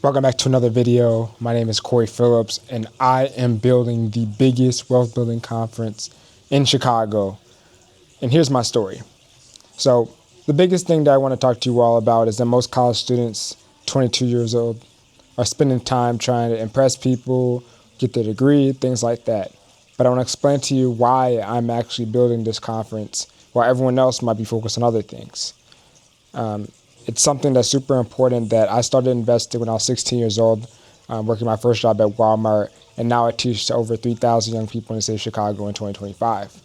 Welcome back to another video. My name is Corey Phillips, and I am building the biggest wealth building conference in Chicago. And here's my story. So the biggest thing that I want to talk to you all about is that most college students, 22 years old, are spending time trying to impress people, get their degree, things like that. But I want to explain to you why I'm actually building this conference while everyone else might be focused on other things. It's something that's super important that I started investing when I was 16 years old, working my first job at Walmart, and now I teach to over 3,000 young people in the city of Chicago in 2025.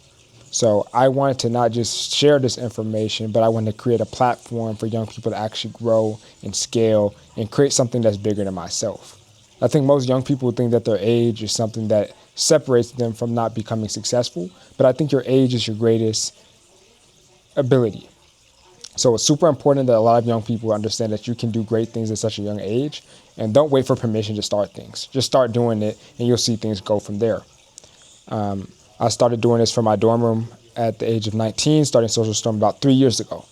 So I wanted to not just share this information, but I wanted to create a platform for young people to actually grow and scale and create something that's bigger than myself. I think most young people think that their age is something that separates them from not becoming successful, but I think your age is your greatest ability. So it's super important that a lot of young people understand that you can do great things at such a young age, and don't wait for permission to start things. Just start doing it and you'll see things go from there. I started doing this from my dorm room at the age of 19, starting Social Storm about 3 years ago.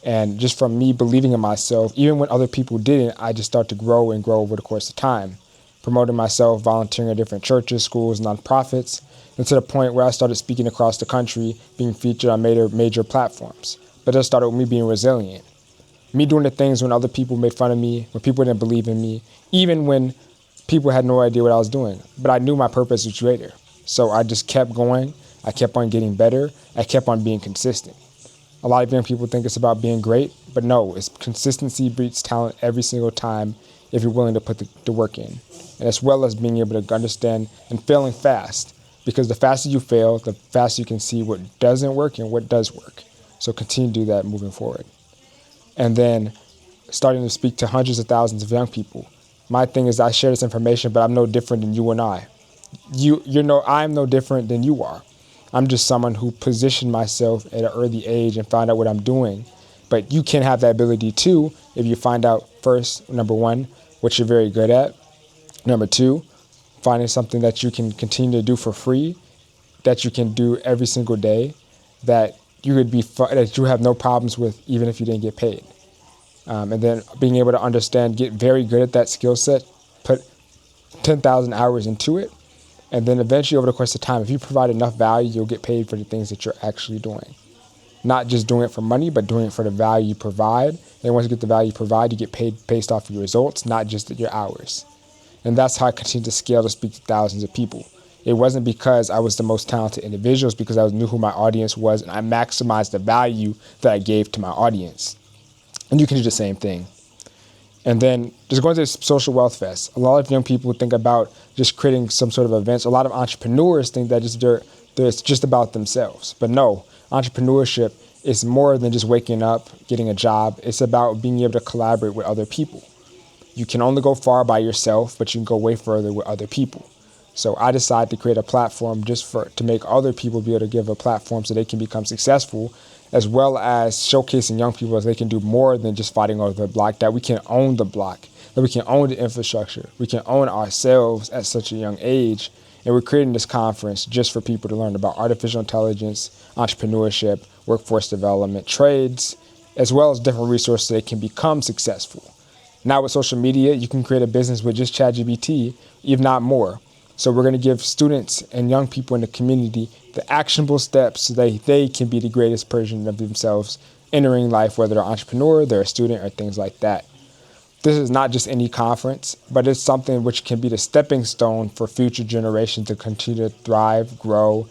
And just from me believing in myself, even when other people didn't, I just started to grow and grow over the course of time. Promoting myself, volunteering at different churches, schools, nonprofits, and to the point where I started speaking across the country, being featured on major platforms. But it started with me being resilient. Me doing the things when other people made fun of me, when people didn't believe in me, even when people had no idea what I was doing. But I knew my purpose was greater. So I just kept going. I kept on getting better. I kept on being consistent. A lot of young people think it's about being great, but no, it's consistency beats talent every single time if you're willing to put the work in. And as well as being able to understand and failing fast, because the faster you fail, the faster you can see what doesn't work and what does work. So continue to do that moving forward. And then starting to speak to hundreds of thousands of young people. My thing is I share this information, but I'm no different than you and I. I'm no different than you are. I'm just someone who positioned myself at an early age and found out what I'm doing. But you can have that ability too if you find out first, number one, what you're very good at. Number two, finding something that you can continue to do for free, that you can do every single day, that that you have no problems with even if you didn't get paid. And then being able to understand, get very good at that skill set, put 10,000 hours into it, and then eventually over the course of time, if you provide enough value, you'll get paid for the things that you're actually doing. Not just doing it for money, but doing it for the value you provide. And once you get the value you provide, you get paid based off of your results, not just your hours. And that's how I continue to scale to speak to thousands of people. It wasn't because I was the most talented individual, it's because I knew who my audience was and I maximized the value that I gave to my audience. And you can do the same thing. And then just going to this Social Wealth Fest. A lot of young people think about just creating some sort of events. A lot of entrepreneurs think that it's just about themselves. But no, entrepreneurship is more than just waking up, getting a job. It's about being able to collaborate with other people. You can only go far by yourself, but you can go way further with other people. So I decided to create a platform to make other people be able to give a platform so they can become successful, as well as showcasing young people as they can do more than just fighting over the block, that we can own the block, that we can own the infrastructure, we can own ourselves at such a young age. And we're creating this conference just for people to learn about artificial intelligence, entrepreneurship, workforce development, trades, as well as different resources so they can become successful. Now with social media, you can create a business with just ChatGPT, if not more. So we're going to give students and young people in the community the actionable steps so that they can be the greatest version of themselves entering life, whether they're an entrepreneur, they're a student, or things like that. This is not just any conference, but it's something which can be the stepping stone for future generations to continue to thrive, grow,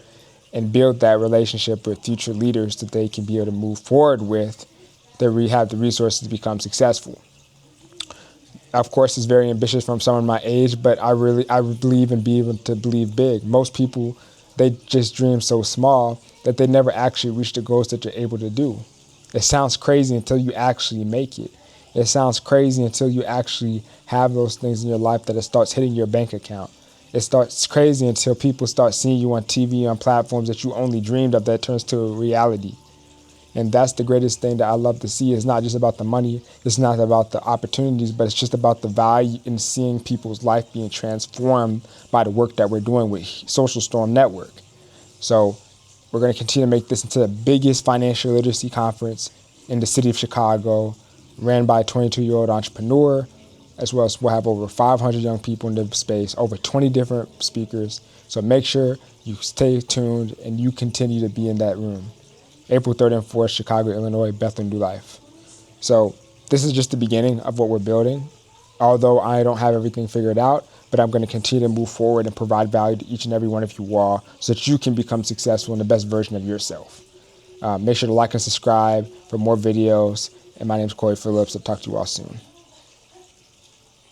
and build that relationship with future leaders that they can be able to move forward with, that we have the resources to become successful. Of course, it's very ambitious from someone my age, but I believe in being able to believe big. Most people, they just dream so small that they never actually reach the goals that you're able to do. It sounds crazy until you actually make it. It sounds crazy until you actually have those things in your life that it starts hitting your bank account. It starts crazy until people start seeing you on TV, on platforms that you only dreamed of, that turns to a reality. And that's the greatest thing that I love to see. It's not just about the money. It's not about the opportunities, but it's just about the value in seeing people's life being transformed by the work that we're doing with Social Storm Network. So we're going to continue to make this into the biggest financial literacy conference in the city of Chicago, ran by a 22-year-old entrepreneur. as well as we'll have over 500 young people in the space, over 20 different speakers. So make sure you stay tuned and you continue to be in that room. April 3rd and 4th, Chicago, Illinois, Bethlehem New Life. So this is just the beginning of what we're building. Although I don't have everything figured out, but I'm going to continue to move forward and provide value to each and every one of you all so that you can become successful in the best version of yourself. Make sure to like and subscribe for more videos. And my name is Corey Phillips. I'll talk to you all soon.